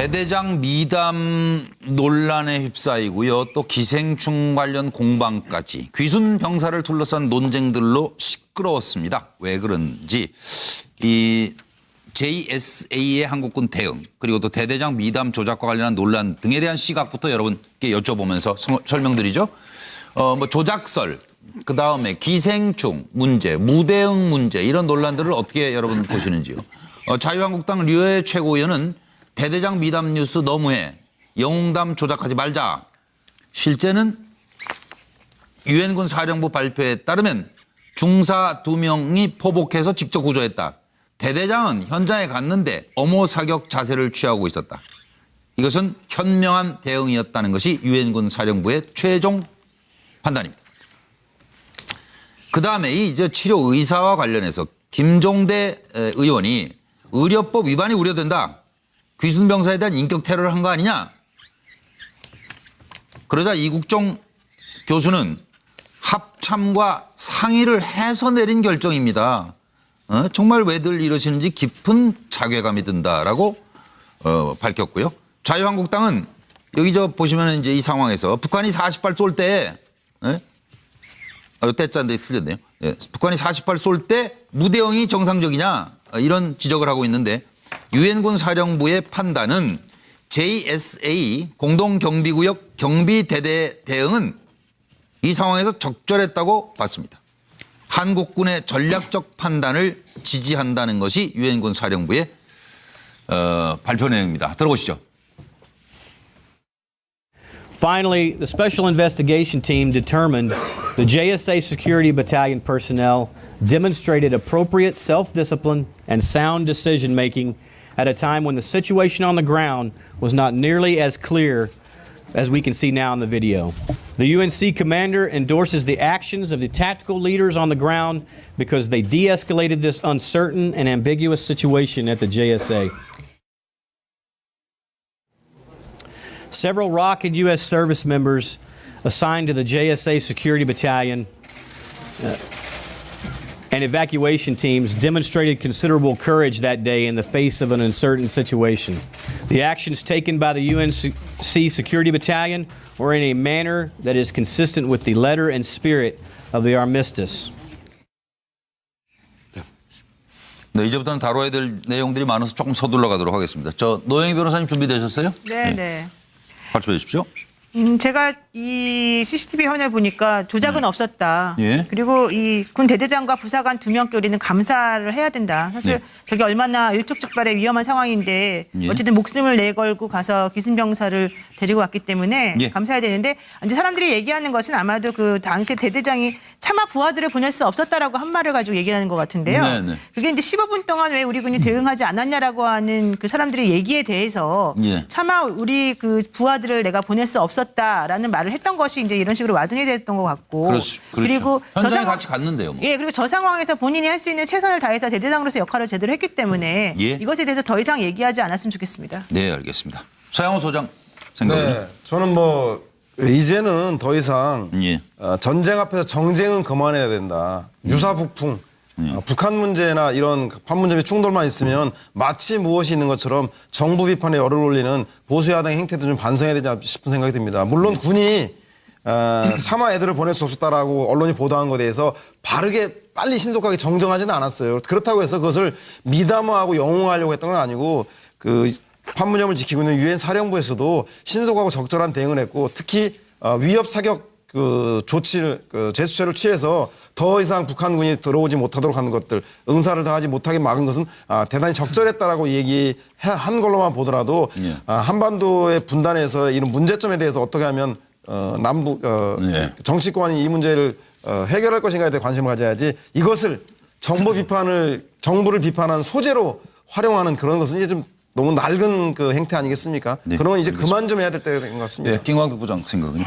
대대장 미담 논란에 휩싸이고요. 또 기생충 관련 공방까지 귀순 병사를 둘러싼 논쟁들로 시끄러웠습니다. 왜 그런지 이 JSA의 한국군 대응 그리고 또 대대장 미담 조작과 관련한 논란 등에 대한 시각부터 여러분께 여쭤보면서 설명드리죠. 뭐 조작설, 그 다음에 기생충 문제, 무대응 문제 이런 논란들을 어떻게 여러분 보시는지요? 자유한국당 류해 최고위원은 대대장 미담 뉴스 너무해. 영웅담 조작하지 말자. 실제는 유엔군 사령부 발표에 따르면 중사 2명이 포복해서 직접 구조했다. 대대장은 현장에 갔는데 엄호 사격 자세를 취하고 있었다. 이것은 현명한 대응이었다는 것이 유엔군 사령부의 최종 판단입니다. 그다음에 이 치료 의사와 관련해서 김종대 의원이 의료법 위반이 우려된다. 귀순 병사에 대한 인격 테러를 한 거 아니냐. 그러자 이국종 교수는 합참과 상의를 해서 내린 결정입니다. 정말 왜들 이러시는지 깊은 자괴감이 든다라고 밝혔고요. 자유한국당은 여기 보시면 이제 이 상황에서 북한이 40발 쏠 때, 때짠데 틀렸네요. 예, 북한이 40발 쏠 때 무대응이 정상적이냐 이런 지적을 하고 있는데 유엔군 사령부의 판단은 JSA 공동경비구역 경비대대 대응은 이 상황에서 적절했다고 봤습니다. 한국군의 전략적 판단을 지지한다는 것이 유엔군 사령부의 발표 내용입니다. 들어보시죠. Finally, the Special Investigation Team determined the JSA Security Battalion personnel demonstrated appropriate self-discipline and sound decision-making at a time when the situation on the ground was not nearly as clear as we can see now in the video. The UNC commander endorses the actions of the tactical leaders on the ground because they de-escalated this uncertain and ambiguous situation at the JSA. Several ROK and U.S. service members assigned to the JSA Security Battalion and evacuation teams demonstrated considerable courage that day in the face of an uncertain situation. The actions taken by the UNC Security Battalion were in a manner that is consistent with the letter and spirit of the armistice. 네, 이제부터는 다뤄야 될 내용들이 많아서 조금 서둘러 가도록 하겠습니다. 노영희 변호사님 준비되셨어요? 네, 네. 발표해 주십시오. 제가 이 CCTV 화면을 보니까 조작은 없었다. 예. 그리고 이 군 대대장과 부사관 2명께 우리는 감사를 해야 된다. 사실 예. 저게 얼마나 일촉즉발의 위험한 상황인데 예. 어쨌든 목숨을 내걸고 가서 기순병사를 데리고 왔기 때문에 예. 감사해야 되는데 이제 사람들이 얘기하는 것은 아마도 그 당시 대대장이 차마 부하들을 보낼 수 없었다라고 한 말을 가지고 얘기하는 것 같은데요. 네네. 그게 이제 15분 동안 왜 우리 군이 대응하지 않았냐라고 하는 그 사람들의 얘기에 대해서 예. 차마 우리 그 부하들을 내가 보낼 수 없었다라는 말을 했던 것이 이제 이런 식으로 와둔이 됐던 것 같고. 그렇죠. 그리고 현장에 같이 갔는데요. 뭐. 예, 그리고 저 상황에서 본인이 할 수 있는 최선을 다해서 대대장으로서 역할을 제대로 했기 때문에 예. 이것에 대해서 더 이상 얘기하지 않았으면 좋겠습니다. 네, 알겠습니다. 차영호 소장 생각은? 네, 저는 뭐 이제는 더 이상 예. 전쟁 앞에서 정쟁은 그만해야 된다. 유사북풍, 북한 문제나 이런 판문점의 충돌만 있으면 마치 무엇이 있는 것처럼 정부 비판에 열을 올리는 보수 야당의 행태도 좀 반성해야 되지 않나 싶은 생각이 듭니다. 물론 군이 차마 애들을 보낼 수 없었다라고 언론이 보도한 것에 대해서 바르게 빨리 신속하게 정정하지는 않았어요. 그렇다고 해서 그것을 미담화하고 영웅화하려고 했던 건 아니고 그 판문점을 지키고 있는 유엔 사령부에서도 신속하고 적절한 대응을 했고 특히 위협 사격 그 조치를 제스처를 취해서 더 이상 북한군이 들어오지 못하도록 하는 것들 응사를 당하지 못하게 막은 것은 대단히 적절했다라고 얘기한 걸로만 보더라도 예. 한반도의 분단에서 이런 문제점에 대해서 어떻게 하면 남북 예. 정치권이 이 문제를 해결할 것인가에 대해 관심을 가져야지 이것을 정부를 비판한 소재로 활용하는 그런 것은 이제 좀 너무 낡은 그 행태 아니겠습니까? 네, 그러면 이제 알겠습니다. 그만 좀 해야 될 때가 된 것 같습니다. 예, 김광득 부장 생각은요?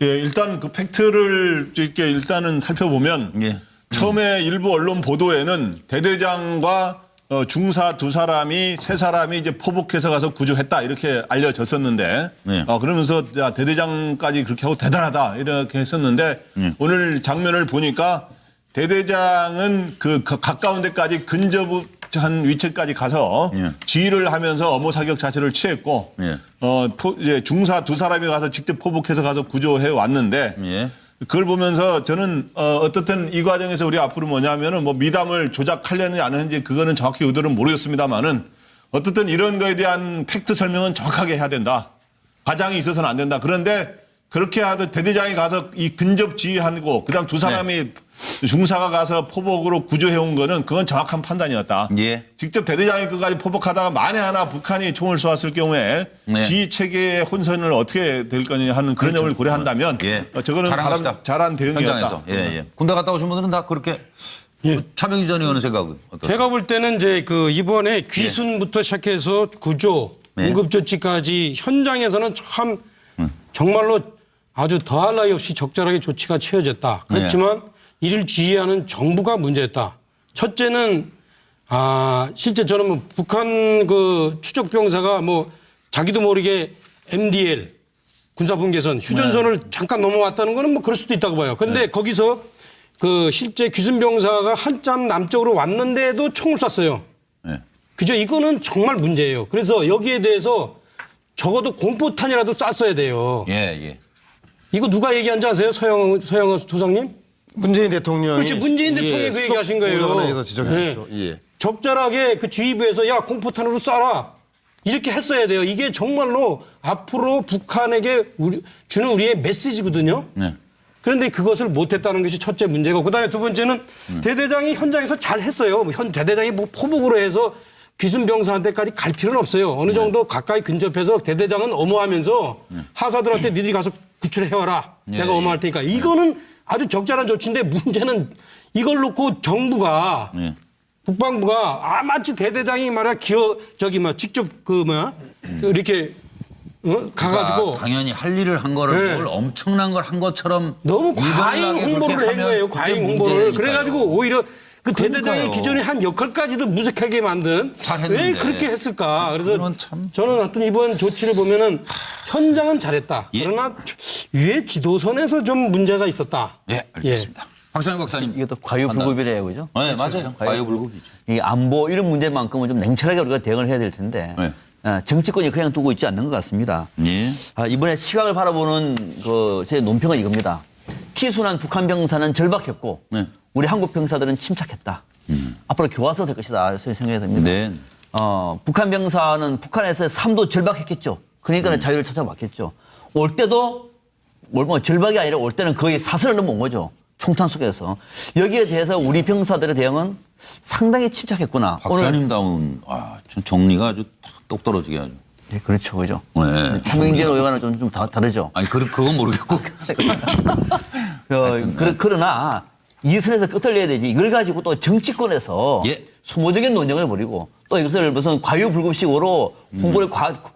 예, 일단 그 팩트를 이렇게 일단은 살펴보면 예. 처음에 일부 언론 보도에는 대대장과 중사 2사람이 3사람이 이제 포복해서 가서 구조했다 이렇게 알려졌었는데 네. 그러면서 야, 대대장까지 그렇게 하고 대단하다 이렇게 했었는데 오늘 장면을 보니까 대대장은 그 가까운 데까지 근접 한 위치까지 가서 예. 지휘를 하면서 어모 사격 자체를 취했고 예. 이제 중사 두 사람이 가서 직접 포복해서 가서 구조해 왔는데 예. 그걸 보면서 저는 어떻든 이 과정에서 우리 앞으로 뭐냐면은 뭐 미담을 조작하려는지 안 하는지 그거는 정확히 의도는 모르겠습니다만은 어떻든 이런 거에 대한 팩트 설명은 정확하게 해야 된다. 과장이 있어서는 안 된다. 그런데 그렇게 하듯 대대장이 가서 이 근접 지휘하고 그다음 두 사람이 중사가 가서 포복으로 구조해 온 거는 그건 정확한 판단이었다. 예. 직접 대대장이 끝까지 포복하다가 만에 하나 북한이 총을 쏘았을 경우에 네. 지휘 체계의 혼선을 어떻게 될 거냐 하는 그런 점을 고려한다면 예. 저거는 잘한 것이다. 잘한 대응이었다. 현장에서. 예, 예. 군대 갔다 오신 분들은 다 그렇게 차명희 전 의원의 생각은 어떠세요? 제가 볼 때는 이제 그 이번에 귀순부터 시작해서 구조, 네. 응급조치까지 현장에서는 참 정말로 아주 더할 나위 없이 적절하게 조치가 취해졌다. 그렇지만 이를 지휘하는 정부가 문제였다. 첫째는 실제 저는 뭐 북한 그 추적병사가 뭐 자기도 모르게 MDL 군사분계선 휴전선을 잠깐 넘어왔다는 거는 뭐 그럴 수도 있다고 봐요. 그런데 거기서 그 실제 귀순병사가 한참 남쪽으로 왔는데도 총을 쐈어요. 네. 그죠? 이거는 정말 문제예요. 그래서 여기에 대해서 적어도 공포탄이라도 쐈어야 돼요. 예, 예. 이거 누가 얘기한 줄 아세요? 서영은 소장님? 문재인 대통령이 그렇지, 문재인 대통령이 그 얘기하신 거예요. 오전에서 지적했었죠. 네. 예. 적절하게 그 주의부에서 야 공포탄으로 쏴라 이렇게 했어야 돼요. 이게 정말로 앞으로 북한에게 주는 우리의 메시지거든요. 네. 그런데 그것을 못했다는 것이 첫째 문제고 그다음에 두 번째는 대대장이 현장에서 잘 했어요. 현 대대장이 뭐 포복으로 해서 귀순병사한테까지 갈 필요는 없어요. 어느 정도 가까이 근접해서 대대장은 엄호하면서 하사들한테 니들이 가서 구출해와라. 내가 엄호할 테니까. 이거는 아주 적절한 조치인데 문제는 이걸 놓고 정부가 국방부가 마치 대대장이 말이야 직접 이렇게 가가지고 당연히 할 일을 한 거를 네. 뭘 엄청난 걸 한 것처럼 너무 과잉 유별나게 홍보를 그렇게 한 하면 거예요. 그게 과잉 홍보를. 문제니까요. 그래가지고 오히려 그 대대장의 그러니까요. 기존에 한 역할까지도 무색하게 만든 잘했는데. 왜 그렇게 했을까. 그래서 그건 참- 저는 하여튼 이번 조치를 보면은 현장은 잘했다. 예. 그러나 위에 지도선에서 좀 문제가 있었다. 예, 알겠습니다. 박상현 박사님. 이게 또 과유불급이래요, 그죠? 네, 맞아요. 과유불급이죠. 이 안보 이런 문제만큼은 좀 냉철하게 우리가 대응을 해야 될 텐데 네. 정치권이 그냥 두고 있지 않는 것 같습니다. 예. 이번에 시각을 바라보는 제 논평은 이겁니다. 피순한 북한 병사는 절박했고 네. 우리 한국 병사들은 침착했다. 앞으로 교화서 될 것이다. 생각이 듭니다. 네. 북한 병사는 북한에서 삶도 절박했겠죠. 그러니까 자유를 찾아왔겠죠. 올 때도 뭐 절박이 아니라 올 때는 거의 사슬을 넘어온 거죠. 총탄 속에서. 여기에 대해서 우리 병사들의 대응은 상당히 침착했구나. 박사님다운 정리가 아주 똑 떨어지게 하죠. 네, 그렇죠. 그죠. 네. 차명진 의원은 좀 다르죠. 아니 그건 모르겠고. 그러나 이 선에서 끝을 내야 되지. 이걸 가지고 또 정치권에서 예. 소모적인 논쟁을 벌이고 또 이것을 무슨 과유불급식으로 홍보를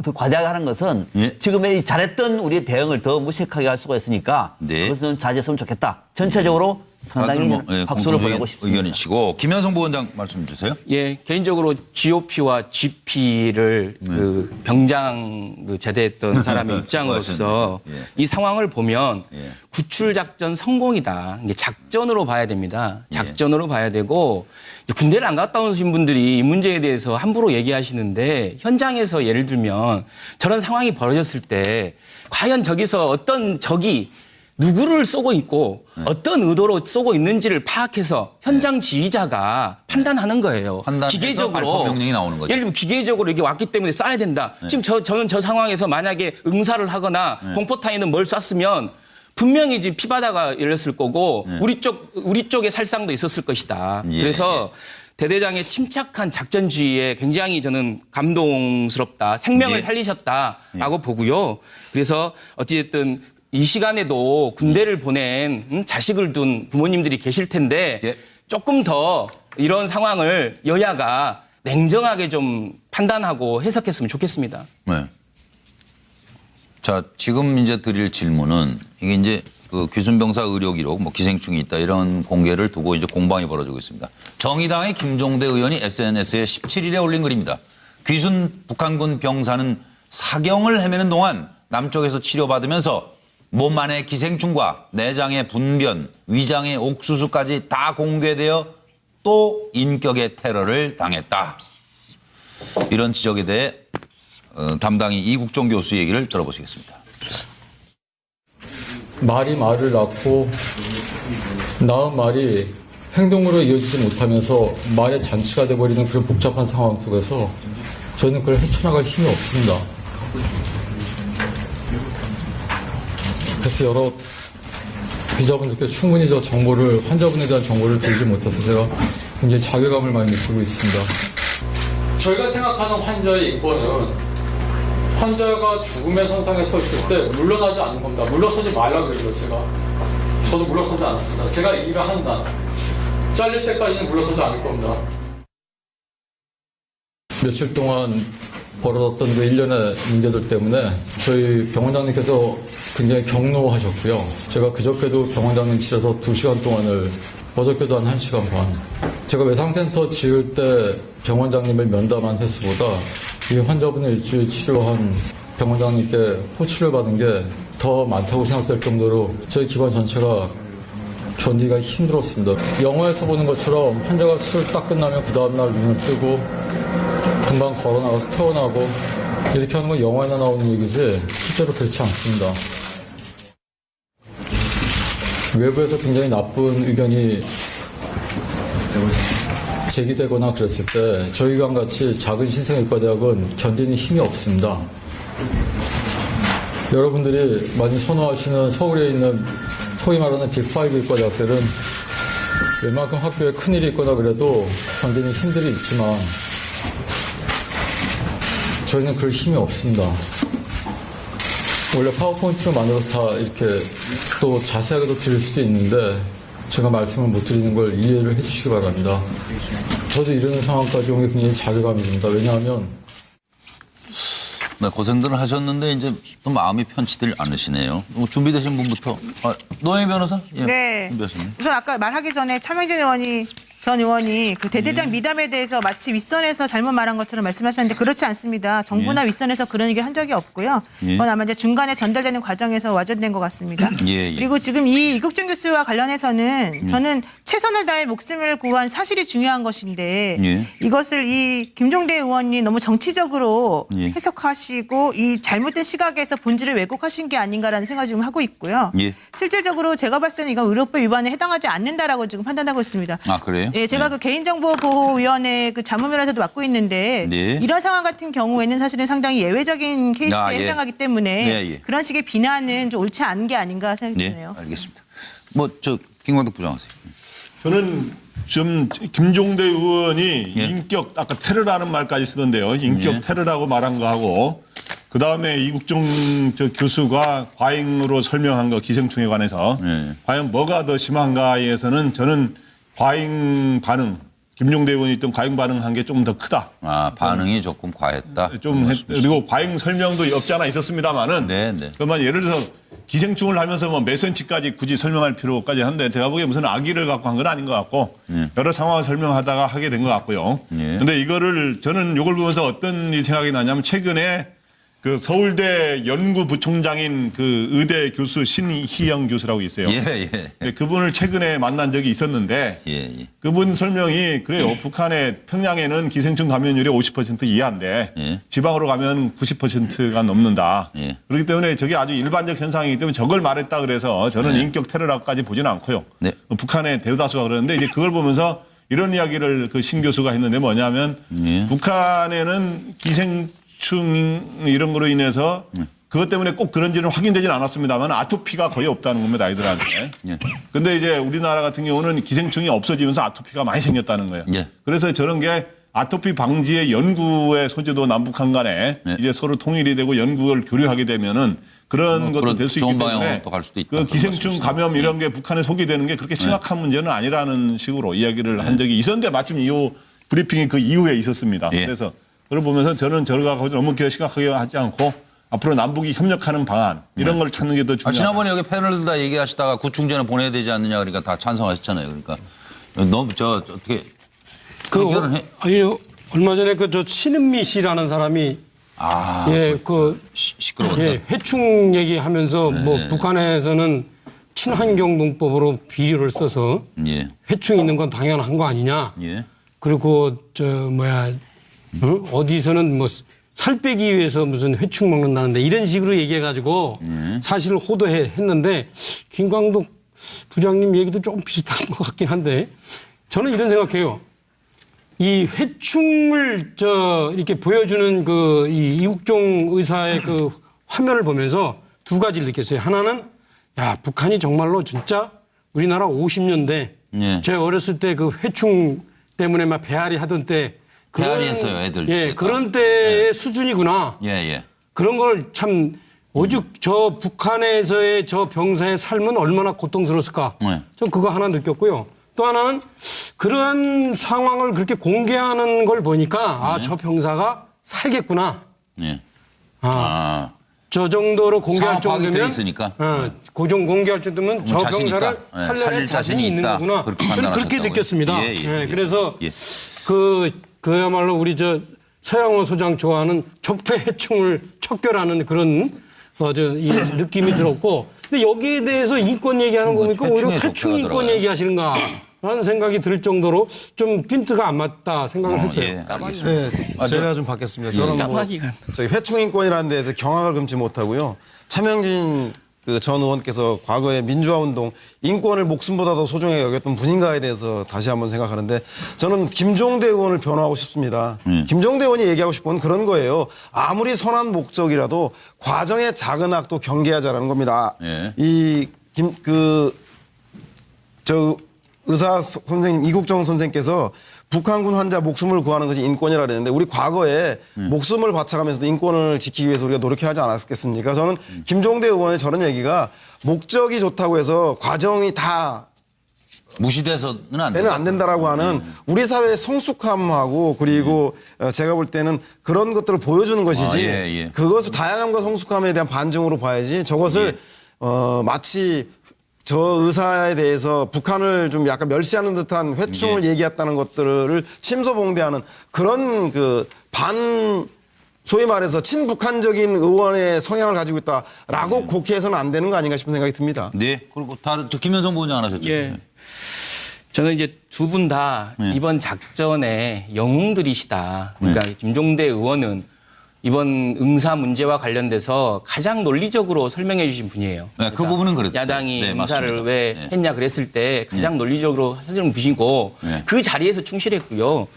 더 과대하게 하는 것은 예. 지금의 잘했던 우리의 대응을 더 무색하게 할 수가 있으니까 네. 그것은 자제했으면 좋겠다. 전체적으로 상당히 박수를 보내고 싶습니다. 의견이시고 김현성 부원장 말씀 주세요. 예, 개인적으로 GOP와 GP를 그 병장 제대했던 사람의 입장으로서 예. 이 상황을 보면 예. 구출 작전 성공이다. 이게 작전으로 봐야 됩니다. 작전으로 봐야 되고 군대를 안 갔다 오신 분들이 이 문제에 대해서 함부로 얘기하시는데 현장에서 예를 들면 저런 상황이 벌어졌을 때 과연 저기서 어떤 적이 누구를 쏘고 있고 어떤 의도로 쏘고 있는지를 파악해서 현장 지휘자가 판단하는 거예요. 판단해서 발포 명령이 나오는 거죠. 예를 들면 기계적으로 이게 왔기 때문에 쏴야 된다. 지금 저는 저 상황에서 만약에 응사를 하거나 공포탄에는 뭘 쐈으면 분명히 지금 피바다가 열렸을 거고 우리 쪽에 살상도 있었을 것이다. 예. 그래서 대대장의 침착한 작전주의에 굉장히 저는 감동스럽다. 생명을 예. 살리셨다라고 보고요. 그래서 어찌됐든 이 시간에도 군대를 보낸 자식을 둔 부모님들이 계실 텐데 예. 조금 더 이런 상황을 여야가 냉정하게 좀 판단하고 해석했으면 좋겠습니다. 네. 자, 지금 이제 드릴 질문은 이게 이제 그 귀순병사 의료 기록, 뭐 기생충이 있다 이런 공개를 두고 이제 공방이 벌어지고 있습니다. 정의당의 김종대 의원이 SNS에 17일에 올린 글입니다. 귀순 북한군 병사는 사경을 헤매는 동안 남쪽에서 치료받으면서 몸 안의 기생충과 내장의 분변, 위장의 옥수수까지 다 공개되어 또 인격의 테러를 당했다. 이런 지적에 대해 담당이 이국종 교수 얘기를 들어보시겠습니다. 말이 말을 낳고 낳은 말이 행동으로 이어지지 못하면서 말의 잔치가 돼버리는 그런 복잡한 상황 속에서 저희는 그걸 헤쳐나갈 힘이 없습니다. 그래서 여러 기자분들께 충분히 저 정보를, 환자분에 대한 정보를 드리지 못해서 제가 굉장히 자괴감을 많이 느끼고 있습니다. 저희가 생각하는 환자의 인권은 환자가 죽음의 선상에 서 있을 때 물러나지 않는 겁니다. 물러서지 말라 그래요, 제가. 저도 물러서지 않습니다. 제가 이 일을 한다. 잘릴 때까지는 물러서지 않을 겁니다. 며칠 동안 벌어졌던 그 일련의 문제들 때문에 저희 병원장님께서 굉장히 경로하셨고요. 제가 그저께도 병원장님실에서 2시간 동안을, 어저께도 한 1시간 반. 제가 외상센터 지을 때 병원장님을 면담한 횟수보다 이 환자분을 일주일 치료한 병원장님께 호출을 받은 게 더 많다고 생각될 정도로 저희 기관 전체가 견디기가 힘들었습니다. 영화에서 보는 것처럼 환자가 수술 딱 끝나면 그 다음날 눈을 뜨고 금방 걸어나가서 퇴원하고 이렇게 하는 건 영화에나 나오는 얘기지 실제로 그렇지 않습니다. 외부에서 굉장히 나쁜 의견이 제기되거나 그랬을 때 저희 기관같이 작은 신생의과대학은 견디는 힘이 없습니다. 여러분들이 많이 선호하시는 서울에 있는 소위 말하는 빅5 의과대학들은 웬만큼 학교에 큰일이 있거나 그래도 견디는 힘들이 있지만 저희는 그럴 힘이 없습니다. 원래 파워포인트로 만들어서 다 이렇게 또 자세하게도 드릴 수도 있는데 제가 말씀을 못 드리는 걸 이해를 해 주시기 바랍니다. 저도 이런 상황까지 온 게 굉장히 자괴감이 듭니다. 왜냐하면 네, 고생들을 하셨는데 이제 또 마음이 편치들 않으시네요. 준비되신 분부터. 노영희 변호사? 예, 네. 준비하셨네요. 우선 아까 말하기 전에 차명진 전 의원이 그 대대장 미담에 대해서 마치 윗선에서 잘못 말한 것처럼 말씀하셨는데 그렇지 않습니다. 정부나 윗선에서 그런 얘기를 한 적이 없고요. 그건 아마 이제 중간에 전달되는 과정에서 와전된 것 같습니다. 그리고 지금 이 이국종 교수와 관련해서는 저는 최선을 다해 목숨을 구한 사실이 중요한 것인데 이것을 이 김종대 의원이 너무 정치적으로 해석하시고 이 잘못된 시각에서 본질을 왜곡하신 게 아닌가라는 생각을 지금 하고 있고요. 실질적으로 제가 봤을 때는 이건 의료법 위반에 해당하지 않는다라고 지금 판단하고 있습니다. 아, 그래요? 예, 제가 그 개인정보보호위원회 그 자문위원회에서도 맡고 있는데 이런 상황 같은 경우에는 사실은 상당히 예외적인 케이스에 해당하기 때문에 그런 식의 비난은 좀 옳지 않은 게 아닌가 생각이 드네요. 알겠습니다. 김광덕 부장하세요. 저는 좀 김종대 의원이 인격, 아까 테러라는 말까지 쓰던데요. 인격 테러라고 말한 거하고 그다음에 이국종 교수가 과잉으로 설명한 거 기생충에 관해서 과연 뭐가 더 심한가에서는 저는 과잉 반응, 김종대 의원이 있던 과잉 반응한 게 좀 더 크다. 아, 반응이 조금 과했다. 그리고 과잉 설명도 없지 않아 있었습니다만은. 그러면 예를 들어서 기생충을 하면서 뭐 몇 센치까지 굳이 설명할 필요까지 한데 제가 보기에 무슨 악의를 갖고 한 건 아닌 것 같고 여러 상황을 설명하다가 하게 된 것 같고요. 근데 이거를 저는 이걸 보면서 어떤 생각이 나냐면 최근에 그 서울대 연구부총장인 그 의대 교수 신희영 교수라고 있어요. 그분을 최근에 만난 적이 있었는데 그분 설명이 그래요. 북한의 평양에는 기생충 감염률이 50% 이하인데 지방으로 가면 90%가 넘는다. 그렇기 때문에 저게 아주 일반적 현상이기 때문에 저걸 말했다 그래서 저는 인격 테러라고까지 보지는 않고요. 북한의 대다수가 그러는데 이제 그걸 보면서 이런 이야기를 그 신 교수가 했는데 뭐냐면 북한에는 기생충 이런 거로 인해서 그것 때문에 꼭 그런지는 확인되지는 않았습니다만 아토피가 거의 없다는 겁니다, 아이들한테. 근데 이제 우리나라 같은 경우는 기생충이 없어지면서 아토피가 많이 생겼다는 거예요. 그래서 저런 게 아토피 방지의 연구의 소재도 남북한 간에 이제 서로 통일이 되고 연구를 교류하게 되면은 그런 것도 될 수 있기 때문에 그 기생충 감염 이런 게 북한에 소개되는 게 그렇게 심각한 문제는 아니라는 식으로 이야기를 한 적이 있었는데 마침 이 브리핑이 그 이후에 있었습니다. 그래서 그걸 보면서 저는 저가 너무 심각하게 하지 않고 앞으로 남북이 협력하는 방안 이런 걸 찾는 게 더 중요하다. 지난번에 여기 패널들 다 얘기하시다가 구충전에 보내야 되지 않느냐 그러니까 다 찬성하셨잖아요. 그러니까 너무 어떻게 얼마 전에 저 신은미 씨라는 사람이 시끄러웠다. 해충 얘기하면서 뭐 북한에서는 친환경 농법으로 비료를 써서 예. 해충이 있는 건 당연한 거 아니냐. 예. 그리고 어디서는 뭐 살 빼기 위해서 무슨 회충 먹는다는데 이런 식으로 얘기해가지고 사실을 호도했는데 김광덕 부장님 얘기도 조금 비슷한 것 같긴 한데 저는 이런 생각해요. 이 회충을 이렇게 보여주는 이 이국종 의사의 그 화면을 보면서 두 가지를 느꼈어요. 하나는 야 북한이 정말로 진짜 우리나라 50년대 예. 제 어렸을 때 그 회충 때문에 막 배앓이 하던 때 배앓이 했어요, 애들. 예, 그런 때의 수준이구나. 예, 예. 그런 걸 참 오죽 저 북한에서의 저 병사의 삶은 얼마나 고통스러웠을까. 네. 전 그거 하나 느꼈고요. 또 하나는 그런 상황을 그렇게 공개하는 걸 보니까 아, 저 병사가 살겠구나. 예. 아, 저 정도로 공개할 상업 파악이 돼 정도면 있으니까. 고정 공개할 정도면 저 자신 병사를 있다. 예, 살릴 살릴 자신이 자신이 있는 있다. 거구나. 그렇게 저는 그렇게 판단하셨다고요? 느꼈습니다. 예, 예, 예. 그래서 예. 그야말로 우리 서양호 소장 좋아하는 적폐 해충을 척결하는 그런 이 느낌이 들었고, 근데 여기에 대해서 인권 얘기하는 거 보니까 오히려 해충에 해충 적폐가 인권 들어가요. 얘기하시는가라는 생각이 들 정도로 좀 핀트가 안 맞다 생각을 했어요. 예, 알겠습니다. 네, 제가 좀 받겠습니다. 저는 뭐 까마귀가. 저희 회충인권이라는 데에 경악을 금치 못하고요. 차명진 전 의원께서 과거에 민주화운동 인권을 목숨보다 더 소중하게 여겼던 분인가에 대해서 다시 한번 생각하는데 저는 김종대 의원을 변호하고 싶습니다. 김종대 의원이 얘기하고 싶은 건 그런 거예요. 아무리 선한 목적이라도 과정의 작은 악도 경계하자라는 겁니다. 예. 의사 선생님 이국정 선생께서 북한군 환자 목숨을 구하는 것이 인권이라 그랬는데 우리 과거에 목숨을 바쳐가면서도 인권을 지키기 위해서 우리가 노력해야 하지 않았겠습니까? 저는 김종대 의원의 저런 얘기가 목적이 좋다고 해서 과정이 다 무시돼서는 안 되는 된다. 안 된다라고 하는 우리 사회의 성숙함하고 그리고 제가 볼 때는 그런 것들을 보여주는 것이지 예. 그것을 다양함과 성숙함에 대한 반증으로 봐야지 저것을 마치 저 의사에 대해서 북한을 좀 약간 멸시하는 듯한 회충을 얘기했다는 것들을 침소봉대하는 그런 소위 말해서 친북한적인 의원의 성향을 가지고 있다라고 곡해해서는 안 되는 거 아닌가 싶은 생각이 듭니다. 네. 그리고 다른 김현성 부원장 안 하셨죠? 예. 저는 이제 두 분 다 이번 작전의 영웅들이시다. 그러니까 김종대 의원은 이번 응사 문제와 관련돼서 가장 논리적으로 설명해 주신 분이에요. 네, 그 부분은 그랬죠. 야당이 네, 응사를 맞습니다. 왜 네. 했냐 그랬을 때 가장 논리적으로 설명 주시고 그 자리에서 충실했고요.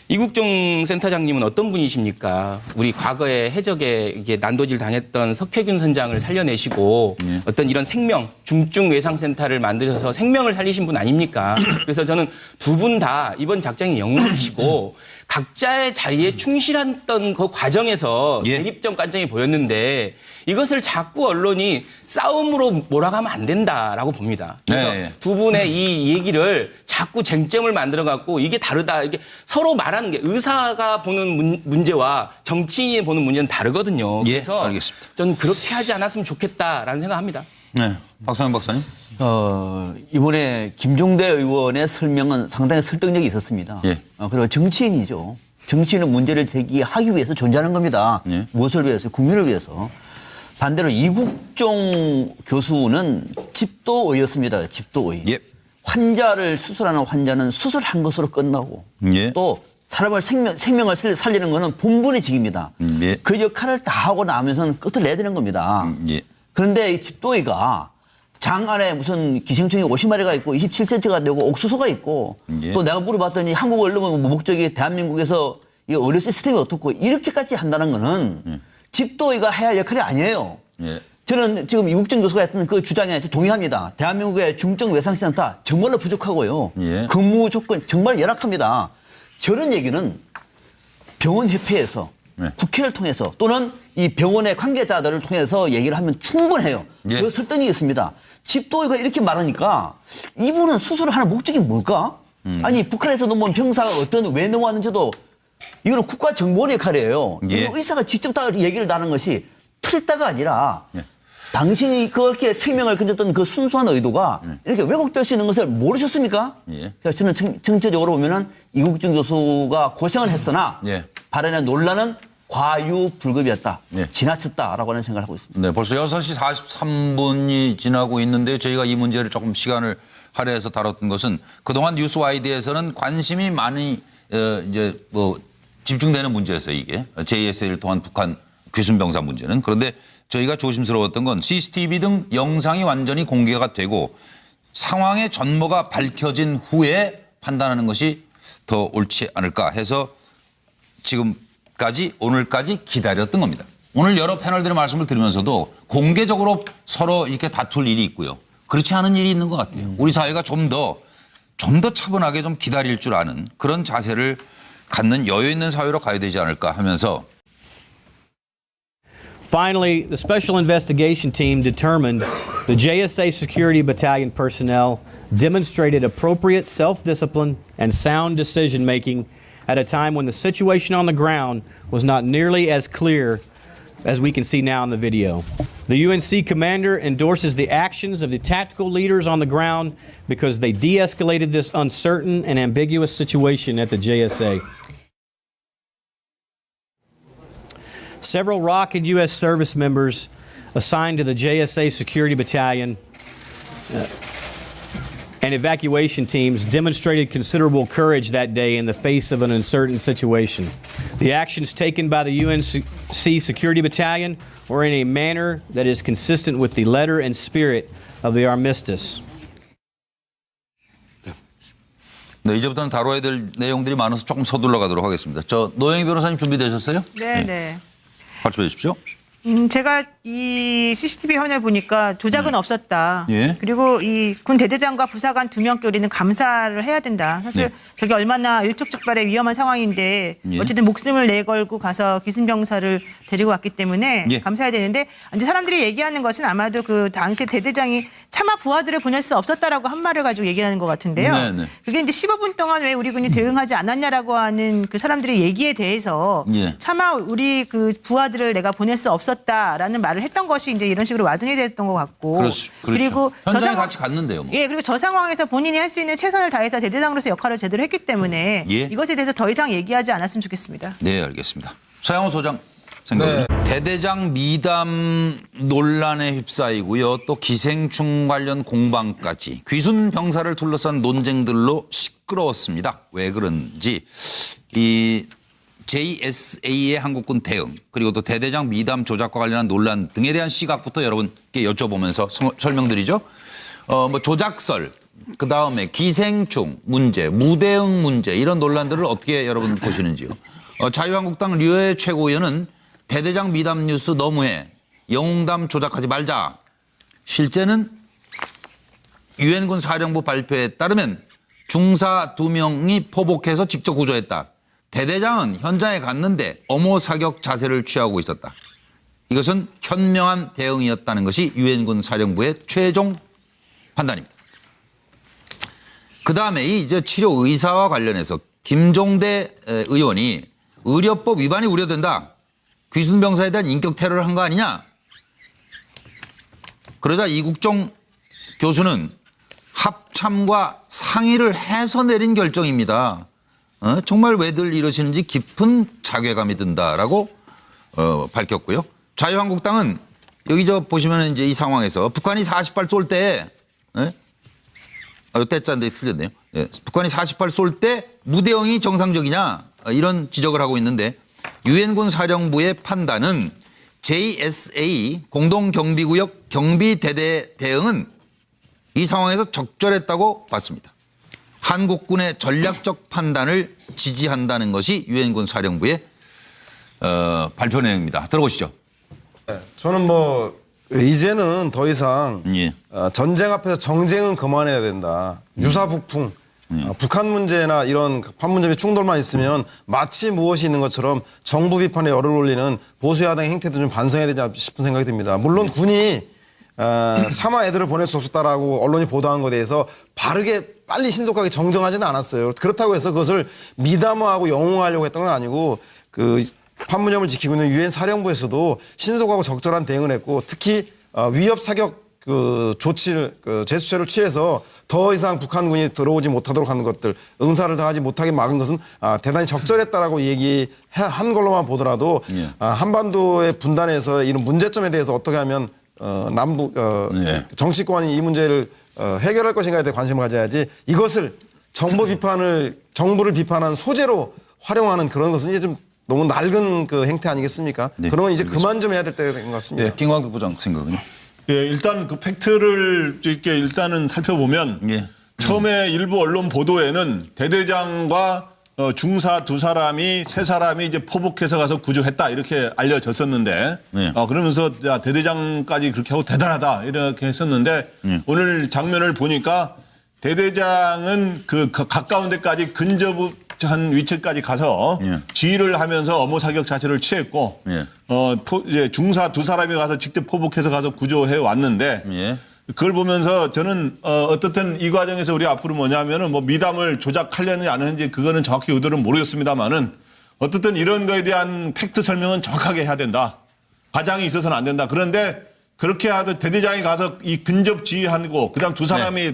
이국종 센터장님은 어떤 분이십니까? 우리 과거에 해적에 이게 난도질 당했던 석혜균 선장을 살려내시고 어떤 이런 생명, 중증 외상센터를 만드셔서 생명을 살리신 분 아닙니까? 그래서 저는 두 분 다 이번 작전의 영웅이시고 각자의 자리에 충실했던 그 과정에서 대립점 관점이 보였는데 이것을 자꾸 언론이 싸움으로 몰아가면 안 된다라고 봅니다. 그래서 두 분의 이 얘기를 자꾸 쟁점을 만들어갖고 이게 다르다. 이게 서로 말하는 게 의사가 보는 문제와 정치인이 보는 문제는 다르거든요. 그래서 알겠습니다. 저는 그렇게 하지 않았으면 좋겠다라는 생각합니다. 네. 박상현 박사님. 이번에 김종대 의원의 설명은 상당히 설득력이 있었습니다. 예. 그리고 정치인이죠. 정치인은 문제를 제기하기 위해서 존재하는 겁니다. 무엇을 위해서? 국민을 위해서. 반대로 이국종 교수는 집도의였습니다. 집도의. 예. 환자를 수술하는 환자는 수술한 것으로 끝나고 또 사람을 생명을 살리는 것은 본분의 직입니다. 그 역할을 다 하고 나면서는 끝을 내야 되는 겁니다. 그런데 이 집도의가 장 안에 무슨 기생충이 50마리가 있고 27cm가 되고 옥수수가 있고 또 내가 물어봤더니 한국 언론은 목적이 대한민국에서 이 의료 시스템이 어떻고 이렇게까지 한다는 거는 집도의가 해야 할 역할이 아니에요. 저는 지금 이국정 교수가 했던 그 주장에 동의합니다. 대한민국의 중증 외상센터 정말로 부족하고요. 근무 조건 정말 열악합니다. 저런 얘기는 병원협회에서 국회를 통해서 또는 이 병원의 관계자들을 통해서 얘기를 하면 충분해요. 그 설득력이 있습니다. 집도의가 이렇게 말하니까 이분은 수술을 하는 목적이 뭘까? 아니 북한에서 넘어온 병사가 왜 넘어왔는지도 이거는 국가정보원의 역할이에요. 의사가 직접 다 얘기를 하는 것이 틀다가 아니라 당신이 그렇게 생명을 건졌던 그 순수한 의도가 이렇게 왜곡될 수 있는 것을 모르셨습니까? 그래서 저는 전체적으로 보면은 이국정 교수가 고생을 했으나 발언의 논란은 과유불급이었다. 네. 지나쳤다라고 하는 생각을 하고 있습니다. 네, 벌써 6시 43분이 지나고 있는데 저희가 이 문제를 조금 시간을 할애해서 다뤘던 것은 그동안 뉴스와이드에서는 관심이 많이 이제 뭐 집중되는 문제였어요, 이게. JSA를 통한 북한 귀순병사 문제는. 그런데 저희가 조심스러웠던 건 CCTV 등 영상이 완전히 공개가 되고 상황의 전모가 밝혀진 후에 판단하는 것이 더 옳지 않을까 해서 지금까지 오늘까지 기다렸던 겁니다. 오늘 여러 패널들의 말씀을 들으면서도 공개적으로 서로 이렇게 다툴 일이 있고요. 그렇지 않은 일이 있는 것 같아요. 우리 사회가 좀 더 차분하게 좀 기다릴 줄 아는 그런 자세를 갖는 여유 있는 사회로 가야 되지 않을까 하면서 Finally, the Special Investigation Team determined the JSA Security Battalion personnel demonstrated appropriate self-discipline and sound decision-making at a time when the situation on the ground was not nearly as clear as we can see now in the video. The UNC commander endorses the actions of the tactical leaders on the ground because they de-escalated this uncertain and ambiguous situation at the JSA. Several ROC and U.S. service members assigned to the JSA Security Battalion and evacuation teams demonstrated considerable courage that day in the face of an uncertain situation. The actions taken by the UNC Security Battalion were in a manner that is consistent with the letter and spirit of the armistice. 네, 이제부터는 다뤄야 될 내용들이 많아서 조금 서둘러 가도록 하겠습니다. 저 노영희 변호사님 준비되셨어요? 네, 네. 발표해 주십시오. 제가 이 CCTV 화면을 보니까 조작은 없었다. 예. 그리고 이 군 대대장과 부사관 2명께 우리는 감사를 해야 된다. 사실 네. 저게 얼마나 일촉즉발의 위험한 상황인데 예. 어쨌든 목숨을 내걸고 가서 귀순병사를 데리고 왔기 때문에 예. 감사해야 되는데 이제 사람들이 얘기하는 것은 아마도 그 당시 대대장이 차마 부하들을 보낼 수 없었다라고 한 말을 가지고 얘기하는 것 같은데요. 네, 네. 그게 이제 15분 동안 왜 우리 군이 대응하지 않았냐라고 하는 그 사람들의 얘기에 대해서 예. 차마 우리 그 부하들을 내가 보낼 수 없었다라는 말을 했던 것이 이제 이런 식으로 와둔이 됐던 것 같고 그렇죠. 그리고 현장에 상황- 같이 갔는데요. 뭐. 예, 그리고 저 상황에서 본인이 할 수 있는 최선을 다해서 대대장으로서 역할을 제대로 했기 때문에 예. 이것에 대해서 더 이상 얘기하지 않았으면 좋겠습니다. 네, 알겠습니다. 차영호 소장 생각은 대대장 미담 논란에 휩싸이고요. 또 기생충 관련 공방까지 귀순 병사를 둘러싼 논쟁들로 시끄러웠습니다. 왜 그런지 이 JSA의 한국군 대응 그리고 또 대대장 미담 조작과 관련한 논란 등에 대한 시각부터 여러분께 여쭤보면서 설명드리죠. 뭐 조작설, 그 다음에 기생충 문제, 무대응 문제 이런 논란들을 어떻게 여러분 보시는지요? 자유한국당 류해 최고위원은 대대장 미담 뉴스 너무해. 영웅담 조작하지 말자. 실제는 유엔군 사령부 발표에 따르면 중사 2명이 포복해서 직접 구조했다. 대대장은 현장에 갔는데 엄호 사격 자세를 취하고 있었다. 이것은 현명한 대응이었다는 것이 유엔군 사령부의 최종 판단입니다. 그다음에 이제 치료 의사와 관련해서 김종대 의원이 의료법 위반이 우려된다. 귀순병사에 대한 인격 테러를 한 거 아니냐. 그러자 이국종 교수는 합참과 상의를 해서 내린 결정입니다. 정말 왜들 이러시는지 깊은 자괴감이 든다라고 밝혔고요. 자유한국당은 여기 저 보시면 이제 이 상황에서 북한이 40발 쏠 때, 때짜인데 틀렸네요. 예, 북한이 40발 쏠 때 무대응이 정상적이냐 이런 지적을 하고 있는데 유엔군 사령부의 판단은 JSA 공동경비구역 경비대대 대응은 이 상황에서 적절했다고 봤습니다. 한국군의 전략적 판단을 지지한다는 것이 유엔군 사령부의 발표 내용입니다. 들어보시죠. 저는 뭐 이제는 더 이상 예. 전쟁 앞에서 정쟁은 그만해야 된다. 유사북풍. 북한 문제나 이런 판문점의 충돌만 있으면 마치 무엇이 있는 것처럼 정부 비판에 열을 올리는 보수야당의 행태도 좀 반성해야 되지 싶은 생각이 듭니다. 물론 군이 차마 애들을 보낼 수 없었다라고 언론이 보도한 것에 대해서 바르게 빨리 신속하게 정정하지는 않았어요. 그렇다고 해서 그것을 미담화하고 영웅화하려고 했던 건 아니고 그 판문점을 지키고 있는 유엔 사령부에서도 신속하고 적절한 대응을 했고 특히 위협 사격 그 조치를 제스처를 취해서 더 이상 북한군이 들어오지 못하도록 하는 것들, 응사를 당하지 못하게 막은 것은 대단히 적절했다라고 얘기한 걸로만 보더라도 예. 한반도의 분단에서 이런 문제점에 대해서 어떻게 하면 남북 예. 정치권이 이 문제를 해결할 것인가에 대해 관심을 가져야지, 이것을 정부를 비판한 소재로 활용하는 그런 것은 이제 좀 너무 낡은 그 행태 아니겠습니까? 네, 그러면 이제 그만 좀 해야 될 때가 된 것 같습니다. 예, 김광석 부장 생각은요? 예, 일단 그 팩트를 이렇게 일단은 살펴보면 예. 처음에 일부 언론 보도에는 대대장과 중사 두 사람이 세 사람이 이제 포복해서 가서 구조했다 이렇게 알려졌었는데 네. 그러면서 야, 대대장까지 그렇게 하고 대단하다 이렇게 했었는데 오늘 장면을 보니까 대대장은 그 가까운 데까지 근접한 위치까지 가서 예. 지휘를 하면서 엄호 사격 자세를 취했고 예. 이제 중사 두 사람이 가서 직접 포복해서 가서 구조해 왔는데 예. 그걸 보면서 저는 어떻든 이 과정에서 우리 앞으로 뭐냐면은 뭐 미담을 조작하려는지 안 하는지 그거는 정확히 의도는 모르겠습니다만은 어떻든 이런 거에 대한 팩트 설명은 정확하게 해야 된다. 과장이 있어서는 안 된다. 그런데 그렇게 하듯 대대장이 가서 이 근접 지휘하고 그다음 두 사람이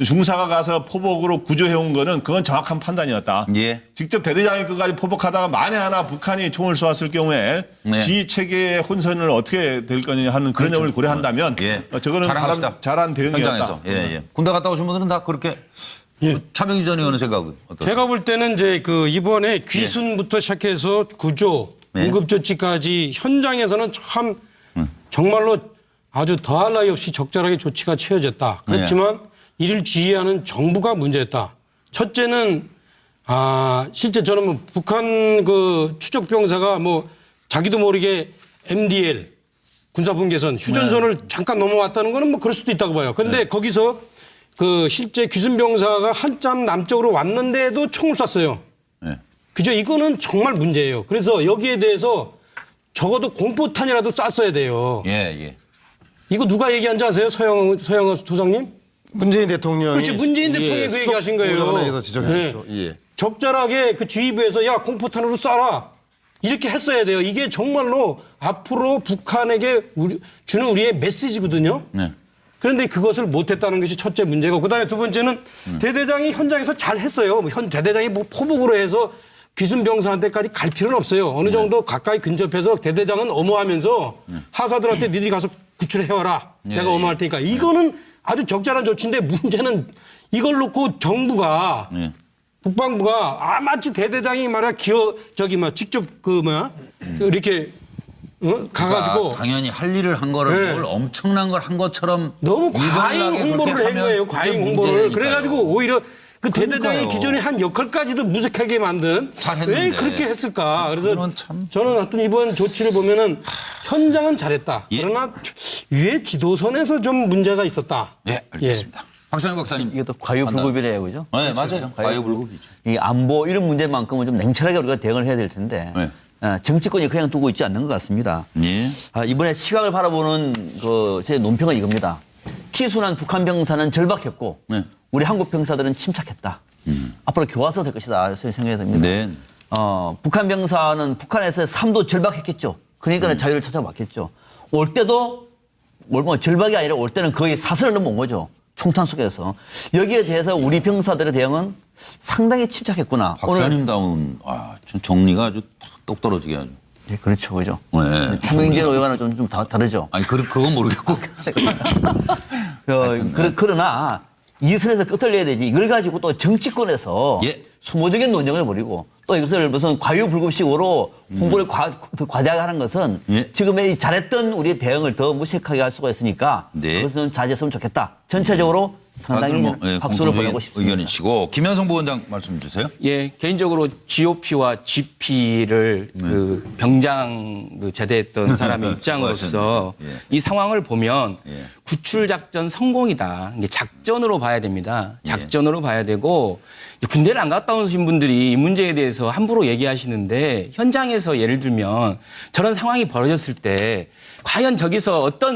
중사가 가서 포복으로 구조해온 거는 그건 정확한 판단이었다. 예. 직접 대대장이 끝까지 포복하다가 만에 하나 북한이 총을 쏘았을 경우에 네. 지휘 체계의 혼선을 어떻게 될 거냐 하는 그런 점을 고려한다면 예. 저거는 잘한 것이다. 잘한 대응이었다. 현장에서. 예, 예. 군대 갔다 오신 분들은 다 그렇게 차명희 전 의원의 생각은 어떠세요? 제가 볼 때는 이제 그 이번에 귀순부터 시작해서 구조, 네. 응급조치까지 현장에서는 참 정말로 아주 더할 나위 없이 적절하게 조치가 취해졌다. 그렇지만 이를 지휘하는 정부가 문제였다. 첫째는 실제 저는 뭐 북한 그 추적병사가 뭐 자기도 모르게 MDL 군사분계선 휴전선을 잠깐 넘어왔다는 거는 뭐 그럴 수도 있다고 봐요. 그런데 거기서 그 실제 귀순병사가 한참 남쪽으로 왔는데도 총을 쐈어요. 네. 그죠? 이거는 정말 문제예요. 그래서 여기에 대해서 적어도 공포탄이라도 쐈어야 돼요. 예, 예. 이거 누가 얘기한 줄 아세요? 서영호 소장님? 문재인 대통령이 그렇지, 문재인 대통령이 그 얘기하신 거예요. 의원회에서 지적했었죠. 네. 예. 적절하게 그 지휘부에서 야 공포탄으로 쏴라 이렇게 했어야 돼요. 이게 정말로 앞으로 북한에게 주는 우리의 메시지거든요. 네. 그런데 그것을 못했다는 것이 첫째 문제고, 그다음에 두 번째는 대대장이 현장에서 잘 했어요. 대대장이 뭐 포복으로 해서 귀순병사한테까지 갈 필요는 없어요. 어느 정도 가까이 근접해서 대대장은 엄호하면서 하사들한테 니들이 가서 구출해와라. 내가 엄호할 테니까. 이거는 아주 적절한 조치인데 문제는 이걸 놓고 정부가 국방부가 마치 대대장이 말이야 직접 이렇게 가가지고 당연히 할 일을 한 거를 네. 뭘 엄청난 걸 한 것처럼 너무 과잉 일관하게 홍보를 그렇게 한 거예요. 하면 과잉 그게 홍보를. 문제니까요. 그래가지고 오히려 그 대대장이 그러니까요. 기존에 한 역할까지도 무색하게 만든 잘했는데. 왜 그렇게 했을까. 그래서 그건 참- 저는 하여튼 이번 조치를 보면은 현장은 잘했다. 예. 그러나 위에 지도선에서 좀 문제가 있었다. 예, 알겠습니다. 박상현 박사님. 이것도 과유불급이래요, 그죠? 네, 맞아요. 과유불급이죠. 이 안보 이런 문제만큼은 좀 냉철하게 우리가 대응을 해야 될 텐데 네. 정치권이 그냥 두고 있지 않는 것 같습니다. 예. 이번에 시각을 바라보는 제 논평은 이겁니다. 피순한 북한 병사는 절박했고 네. 우리 한국 병사들은 침착했다. 앞으로 교화서 될 것이다. 생각이 듭니다. 네. 북한 병사는 북한에서 삶도 절박했겠죠. 그러니까 자유를 찾아왔겠죠. 올 때도 뭐 절박이 아니라 올 때는 거의 사슬을 넘어온 거죠. 총탄 속에서. 여기에 대해서 우리 병사들의 대응은 상당히 침착했구나. 박사님다운 좀 정리가 아주 똑 떨어지게 하죠. 네, 그렇죠. 그죠. 네. 차명진 의원은 좀 다르죠. 아니 그건 모르겠고. 그러나 이 선에서 끝을 내야 되지. 이걸 가지고 또 정치권에서 예. 소모적인 논쟁을 벌이고 또 이것을 무슨 과유불급식으로 홍보를 과대하게 하는 것은 예. 지금의 잘했던 우리의 대응을 더 무색하게 할 수가 있으니까 네. 그것은 자제했으면 좋겠다. 전체적으로 상당히 박수를 보내고 싶습니다. 의견이시고 김현성 부원장 말씀 주세요. 예, 개인적으로 GOP와 GP를 그 병장 제대했던 사람의 입장으로서 예. 이 상황을 보면 예. 구출 작전 성공이다. 이게 작전으로 봐야 됩니다. 작전으로 봐야 되고 군대를 안 갔다 오신 분들이 이 문제에 대해서 함부로 얘기하시는데 현장에서 예를 들면 저런 상황이 벌어졌을 때 과연 저기서 어떤